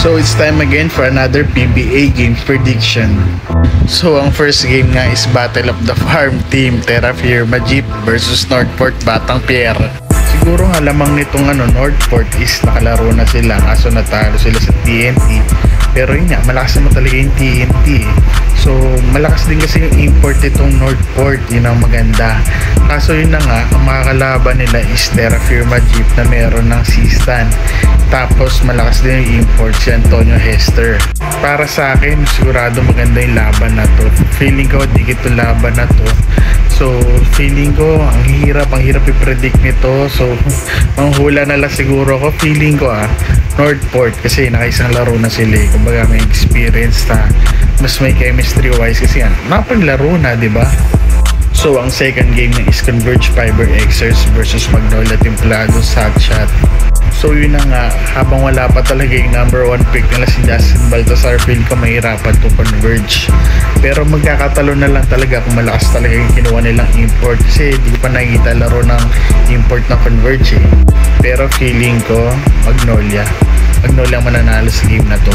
So it's time again for another PBA game prediction. So ang first game nga is Battle of the Farm Team Terra Firma Jeep versus Northport Batang Pierre. Siguro nga lamang nitong Northport is nakalaro na sila, kaso natalo sila sa TNT. Pero yun nga, malakas naman talaga yung TNT. So malakas din kasi yung import itong Northport, yun ang maganda. Kaso yun na nga, ang makakalaban nila is Terra Firma Jeep na meron ng C-Stan. Tapos malakas din yung import si Antonio Hester. Para sa akin, sigurado maganda yung laban na to. Feeling ko dikit yung laban na to. So feeling ko ang hirap i-predict nito. So manghula na lang siguro ko. Feeling ko Northport kasi nakaisang laro na sila eh. Kumbaga may experience na mas may chemistry wise kasi napaglaro na, di ba? So ang second game na is Converge Fiber Xers versus Magnolia Templado Satchat. So yun na nga, habang wala pa talaga yung number 1 pick nila si Justin Baltasar, feel ko mahirapan to Converge. Pero magkakatalo na lang talaga kung malakas talaga yung kinuha nilang import, kasi di pa nakikita laro ng import na Converge eh. Pero feeling ko Magnolia ang mananalo sa game na to.